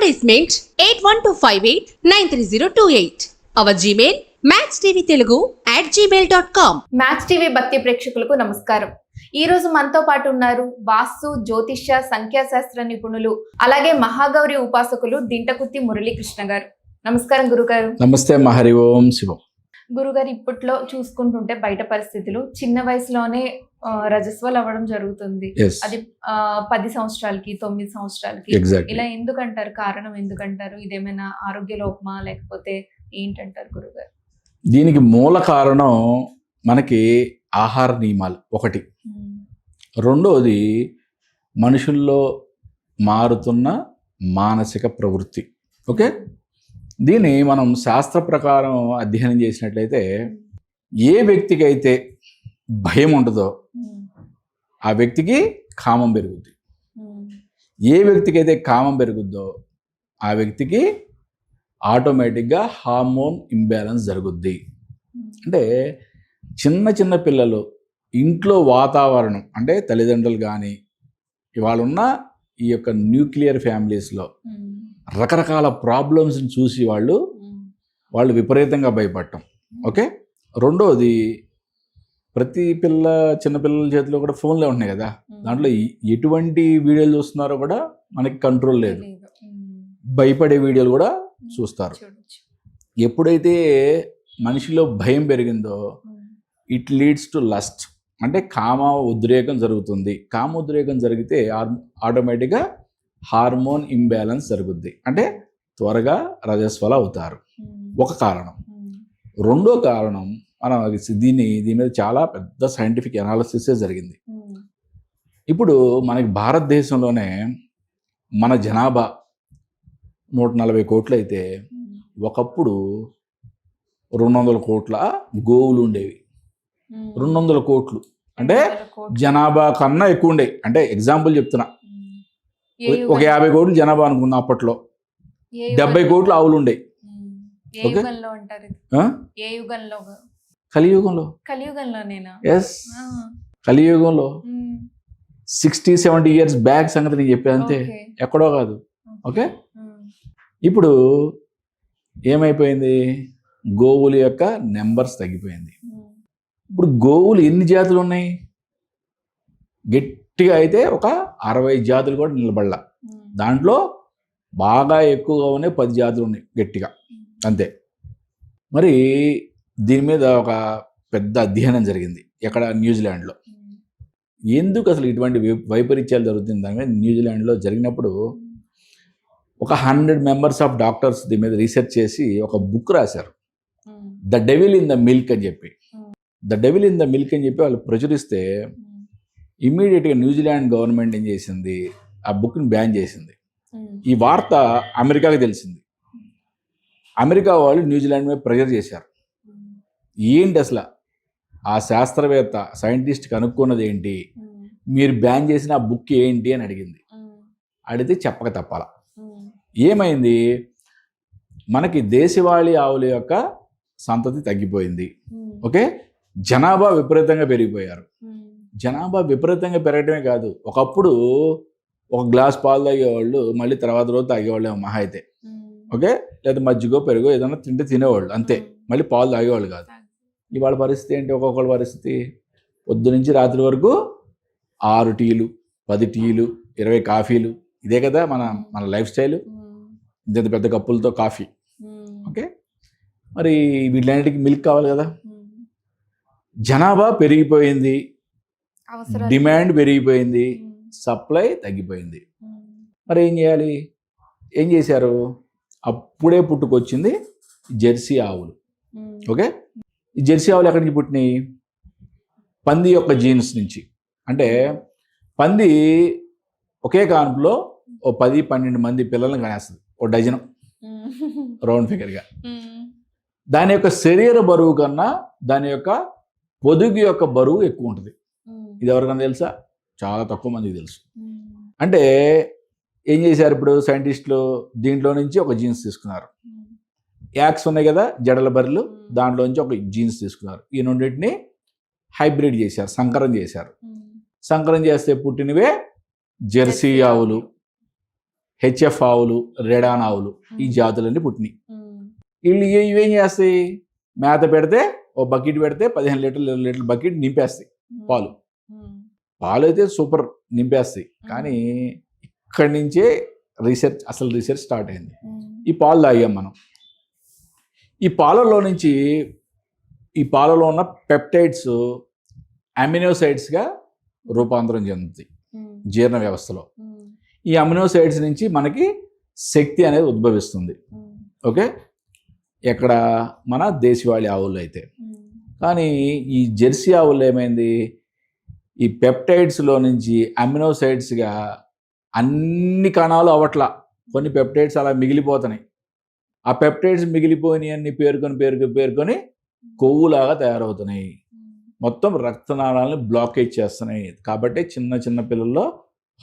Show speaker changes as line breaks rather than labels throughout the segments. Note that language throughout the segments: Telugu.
Advertisement 8125893028. Our Gmail matchtvtelugu@gmail.com.
Match TV భక్తి ప్రేక్షకులకు నమస్కారం. ఈ రోజు మనతో పాటు ఉన్నారు వాస్తు, జ్యోతిష్య, సంఖ్యాశాస్త్ర నిపుణులు, అలాగే మహాగౌరి ఉపాసకులు దింటకుర్తి మురళీకృష్ణ గారు. నమస్కారం గురుగారు.
నమస్తే హరి ఓం శివం.
గురుగారు, ఇప్పట్లో చూసుకుంటుంటే బయట పరిస్థితులు చిన్న వయసులోనే రజస్వలు అవ్వడం జరుగుతుంది. అది 10 సంవత్సరాలకి 9 సంవత్సరాలకి ఇలా ఎందుకంటారు? కారణం ఎందుకంటారు? ఇదేమైనా ఆరోగ్య లోపమా లేకపోతే ఏంటంటారు గురుగారు?
దీనికి మూల కారణం మనకి ఆహార నియమాలు ఒకటి, రెండోది మనుషుల్లో మారుతున్న మానసిక ప్రవృత్తి. ఓకే, దీన్ని మనం శాస్త్ర ప్రకారం అధ్యయనం చేసినట్లయితే ఏ వ్యక్తికి అయితే భయం ఉంటుందో ఆ వ్యక్తికి కామం పెరుగుద్ది, ఏ వ్యక్తికి అయితే కామం పెరుగుద్దో ఆ వ్యక్తికి ఆటోమేటిక్గా హార్మోన్ ఇంబ్యాలెన్స్ జరుగుద్ది. అంటే చిన్న చిన్న పిల్లలు ఇంట్లో వాతావరణం అంటే తల్లిదండ్రులు కానీ ఇవాళ ఉన్న ఈ యొక్క న్యూక్లియర్ ఫ్యామిలీస్లో రకరకాల ప్రాబ్లమ్స్ని చూసి వాళ్ళు విపరీతంగా భయపడటం. ఓకే, రెండోది ప్రతి చిన్నపిల్లల చేతిలో కూడా ఫోన్లే ఉంటున్నాయి కదా, దాంట్లో ఎటువంటి వీడియోలు చూస్తున్నారో కూడా మనకి కంట్రోల్ లేదు, భయపడే వీడియోలు కూడా చూస్తారు. ఎప్పుడైతే మనిషిలో భయం పెరిగిందో ఇట్ లీడ్స్ టు లస్ట్, అంటే కామ ఉద్రేకం జరుగుతుంది. కామ ఉద్రేకం జరిగితే ఆటోమేటిక్గా హార్మోన్ ఇంబ్యాలెన్స్ జరుగుద్ది, అంటే త్వరగా రజస్వల అవుతారు. ఒక కారణం. రెండో కారణం, మనం దీని మీద చాలా పెద్ద సైంటిఫిక్ అనాలిసిసే జరిగింది. ఇప్పుడు మనకి భారతదేశంలోనే మన జనాభా 140 కోట్లు అయితే ఒకప్పుడు 200 కోట్ల గోవులు ఉండేవి. 200 కోట్లు అంటే జనాభా కన్నా ఎక్కువ ఉండేవి. అంటే ఎగ్జాంపుల్ చెప్తున్నా, ఒక 50 కోట్లు జనాభా అనుకున్నా, అప్పట్లో 70 కోట్లు ఆవులు ఉండేవి. కలియుగంలో కలియుగంలో 60-70 ఇయర్స్ బ్యాక్ సంగతి నేను చెప్పేది అంతే, ఎక్కడో కాదు. ఓకే, ఇప్పుడు ఏమైపోయింది, గోవుల యొక్క నెంబర్స్ తగ్గిపోయింది. ఇప్పుడు గోవులు ఎన్ని జాతులు ఉన్నాయి? గట్టిగా అయితే ఒక 60 జాతులు కూడా నిలబడలా. దాంట్లో బాగా ఎక్కువగా ఉన్నాయి 10 జాతులు ఉన్నాయి గట్టిగా, అంతే. మరి దీని మీద ఒక పెద్ద అధ్యయనం జరిగింది ఎక్కడ, న్యూజిలాండ్లో. ఎందుకు అసలు ఇటువంటి వైపరీత్యాలు జరుగుతుంది దాని మీద న్యూజిలాండ్లో జరిగినప్పుడు ఒక 100 మెంబర్స్ ఆఫ్ డాక్టర్స్ దీని మీద రీసెర్చ్ చేసి ఒక బుక్ రాశారు, the devil in the milk అని చెప్పి. The devil in the milk అని చెప్పి వాళ్ళు ప్రచురిస్తే ఇమ్మీడియట్గా న్యూజిలాండ్ గవర్నమెంట్ ఏం చేసింది, ఆ బుక్ని బ్యాన్ చేసింది. ఈ వార్త అమెరికాకి తెలిసింది. అమెరికా వాళ్ళు న్యూజిలాండ్ మీద ప్రెజర్ చేశారు. ఏంటి అసలు ఆ శాస్త్రవేత్త సైంటిస్ట్ కనుక్కున్నది ఏంటి, మీరు బ్యాన్ చేసిన ఆ బుక్ ఏంటి అని అడిగింది. అడిగితే చెప్పక తప్పాల. ఏమైంది, మనకి దేశవాళీ ఆవుల యొక్క సంతతి తగ్గిపోయింది. ఓకే, జనాభా విపరీతంగా పెరిగిపోయారు. జనాభా విపరీతంగా పెరగటమే కాదు, ఒకప్పుడు ఒక గ్లాస్ పాలు తాగేవాళ్ళు మళ్ళీ తర్వాత రోజు తాగేవాళ్ళు మహా అయితే. ఓకే, లేదా మజ్జిగో పెరుగో ఏదైనా తినేవాళ్ళు అంతే, మళ్ళీ పాలు తాగేవాళ్ళు కాదు. ఇవాళ పరిస్థితి ఏంటి, ఒక్కొక్కళ్ళ పరిస్థితి పొద్దు నుంచి రాత్రి వరకు 6 టీలు 10 టీలు 20 కాఫీలు, ఇదే కదా మన లైఫ్ స్టైల్. ఇంత పెద్ద కప్పులతో కాఫీ. ఓకే, మరి వీళ్ళన్నిటికీ మిల్క్ కావాలి కదా. జనాభా పెరిగిపోయింది, డిమాండ్ పెరిగిపోయింది, సప్లై తగ్గిపోయింది. మరి ఏం చేయాలి? ఏం చేశారు, అప్పుడే పుట్టుకొచ్చింది జెర్సీ ఆవులు. ఓకే, ఈ జెర్సీ ఆవులు ఎక్కడి నుంచి పుట్టినాయి? పంది యొక్క జీన్స్ నుంచి. అంటే పంది ఒకే కాన్పులో ఓ 10-12 మంది పిల్లల్ని కనేస్తుంది, ఓ డజను రౌండ్ ఫిగర్గా. దాని యొక్క శరీర బరువు కన్నా దాని యొక్క పొదుగు యొక్క బరువు ఎక్కువ ఉంటుంది. ఇది ఎవరికైనా తెలుసా? చాలా తక్కువ మందికి తెలుసు. అంటే ఏం చేశారు ఇప్పుడు సైంటిస్టులు, దీంట్లో నుంచి ఒక జీన్స్ తీసుకున్నారు. యాక్స్ ఉన్నాయి కదా జడల బర్రెలు, దాంట్లో నుంచి ఒక జీన్స్ తీసుకున్నారు. ఈ రెండింటిని హైబ్రిడ్ చేశారు, సంకరం చేశారు. సంకరం చేస్తే పుట్టినవే జెర్సీ ఆవులు. హెచ్ఎఫ్ ఆవులు, రెడాన్ ఆవులు, ఈ జాతులన్నీ పుట్టినాయి. వీళ్ళు ఇవేం చేస్తాయి, మేత పెడితే ఓ బకెట్ పెడితే 15 లీటర్లు 20 లీటర్ల బకెట్ నింపేస్తాయి పాలు. పాలు అయితే సూపర్ నింపేస్తాయి. కానీ ఇక్కడి నుంచే రీసెర్చ్ స్టార్ట్ అయింది. ఈ పాలు తాగాం మనం. ఈ పాలలో ఉన్న పెప్టైడ్స్ అమినోసైడ్స్గా రూపాంతరం చెందుతాయి జీర్ణ వ్యవస్థలో. ఈ అమినోసైడ్స్ నుంచి మనకి శక్తి అనేది ఉద్భవిస్తుంది. ఓకే, ఎక్కడ మన దేశవాళీ ఆవులు అయితే. కానీ ఈ జెర్సీ ఆవులు ఏమైంది, ఈ పెప్టైడ్స్లో నుంచి అమినోసైడ్స్గా అన్ని కణాలు అవట్లా, కొన్ని పెప్టైడ్స్ అలా మిగిలిపోతున్నాయి. ఆ పెప్టైడ్స్ మిగిలిపోయినవన్నీ పేరుకొని కొవ్వులాగా తయారవుతున్నాయి. మొత్తం రక్తనాళాలను బ్లాకేజ్ చేస్తున్నాయి. కాబట్టి చిన్న పిల్లల్లో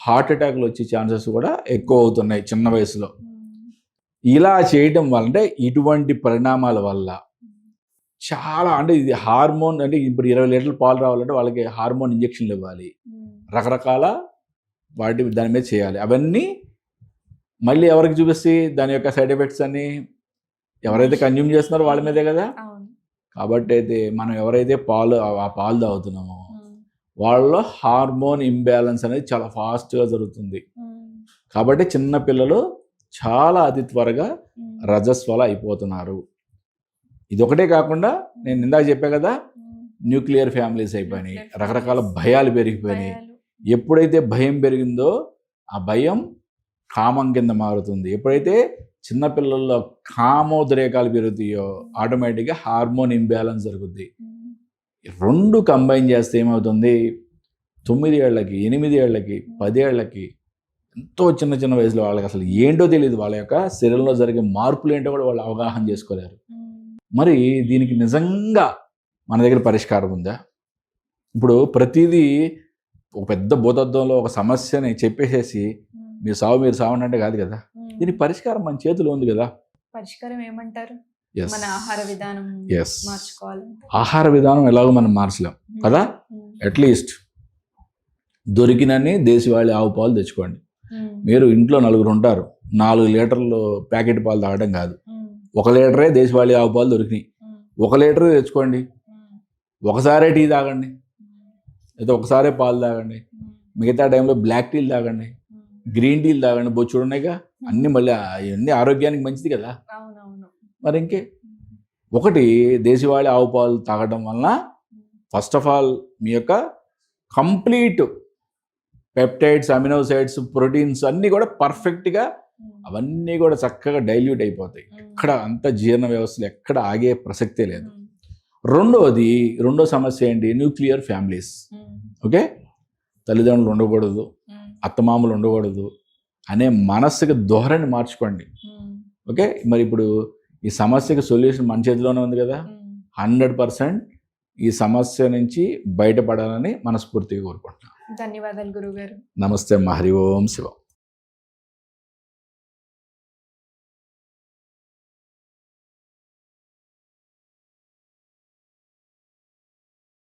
హార్ట్ అటాక్లు వచ్చే ఛాన్సెస్ కూడా ఎక్కువ అవుతున్నాయి చిన్న వయసులో. ఇలా చేయడం వల్ల, అంటే ఇటువంటి పరిణామాల వల్ల చాలా, అంటే ఇది హార్మోన్, అంటే ఇప్పుడు 20 లీటర్ల పాలు రావాలంటే వాళ్ళకి హార్మోన్ ఇంజక్షన్లు ఇవ్వాలి, రకరకాల దాని మీద చేయాలి. అవన్నీ మళ్ళీ ఎవరికి చూపిస్తే దాని యొక్క సైడ్ ఎఫెక్ట్స్ అన్ని ఎవరైతే కన్జ్యూమ్ చేస్తున్నారో వాళ్ళ మీదే కదా. కాబట్టి అయితే మనం ఎవరైతే ఆ పాలు తాగుతున్నామో వాళ్ళలో హార్మోన్ ఇంబ్యాలెన్స్ అనేది చాలా ఫాస్ట్గా జరుగుతుంది. కాబట్టి చిన్న పిల్లలు చాలా అతి త్వరగా రజస్వల అయిపోతున్నారు. ఇదొకటే కాకుండా నేను ఇందాక చెప్పా కదా, న్యూక్లియర్ ఫ్యామిలీస్ అయిపోయినాయి, రకరకాల భయాలు పెరిగిపోయినాయి. ఎప్పుడైతే భయం పెరిగిందో ఆ భయం కామం కింద మారుతుంది. ఎప్పుడైతే చిన్నపిల్లల్లో కామోద్రేకాలు పెరుగుతాయో ఆటోమేటిక్గా హార్మోన్ ఇంబ్యాలెన్స్ జరుగుద్ది. రెండు కంబైన్ చేస్తే ఏమవుతుంది, 9 ఏళ్ళకి, 8 ఏళ్ళకి, 10 ఏళ్ళకి, ఎంతో చిన్న వయసులో వాళ్ళకి అసలు ఏంటో తెలియదు, వాళ్ళ యొక్క శరీరంలో జరిగే మార్పులు ఏంటో కూడా వాళ్ళు అవగాహన చేసుకోలేరు. మరి దీనికి నిజంగా మన దగ్గర పరిష్కారం ఉందా? ఇప్పుడు ప్రతిదీ ఒక పెద్ద భూతత్వంలో ఒక సమస్యని చెప్పేసేసి మీరు సావండి అంటే కాదు కదా. దీనికి పరిష్కారం మన చేతిలో ఉంది కదా.
పరిష్కారం ఏమంటారు? మన ఆహార విధానం మార్చుకోవాలి.
ఆహార విధానం ఎలాగో మనం మార్చలేం కదా. అట్లీస్ట్ దొరికినన్ని దేశవాళీ ఆవు పాలు తెచ్చుకోండి. మీరు ఇంట్లో 4 ఉంటారు, 4 లీటర్లు ప్యాకెట్ పాలు తాగడం కాదు, 1 లీటరే దేశవాళీ ఆవు పాలు దొరికినాయి, 1 లీటరే తెచ్చుకోండి. ఒకసారే టీ తాగండి, లేదా ఒకసారే పాలు తాగండి. మిగతా టైంలో బ్లాక్ టీలు తాగండి, గ్రీన్ టీలు తాగండి. బొచ్చుడు ఉన్నాయిగా అన్నీ. మళ్ళీ అవన్నీ ఆరోగ్యానికి మంచిది కదా. మరి ఇంకే ఒకటి, దేశవాళీ ఆవు పాలు తాగడం వలన ఫస్ట్ ఆఫ్ ఆల్ మీ యొక్క కంప్లీట్ పెప్టైడ్స్, అమినోసైడ్స్, ప్రోటీన్స్ అన్నీ కూడా పర్ఫెక్ట్గా అవన్నీ కూడా చక్కగా డైల్యూట్ అయిపోతాయి. ఎక్కడ అంత జీర్ణ వ్యవస్థలు ఎక్కడ ఆగే ప్రసక్తే లేదు. రెండో సమస్య ఏంటి, న్యూక్లియర్ ఫ్యామిలీస్. ఓకే, తల్లిదండ్రులు ఉండకూడదు, అత్తమామలు ఉండకూడదు అనే మానసిక ధోరణి మార్చుకోండి. ఓకే, మరి ఇప్పుడు ఈ సమస్యకి సొల్యూషన్ మన చేతిలోనే ఉంది కదా. 100% ఈ సమస్య నుంచి బయటపడాలని మనస్ఫూర్తిగా కోరుకుంటున్నాను.
ధన్యవాదాలు గురుగారు.
నమస్తే. హరి ఓం శివం.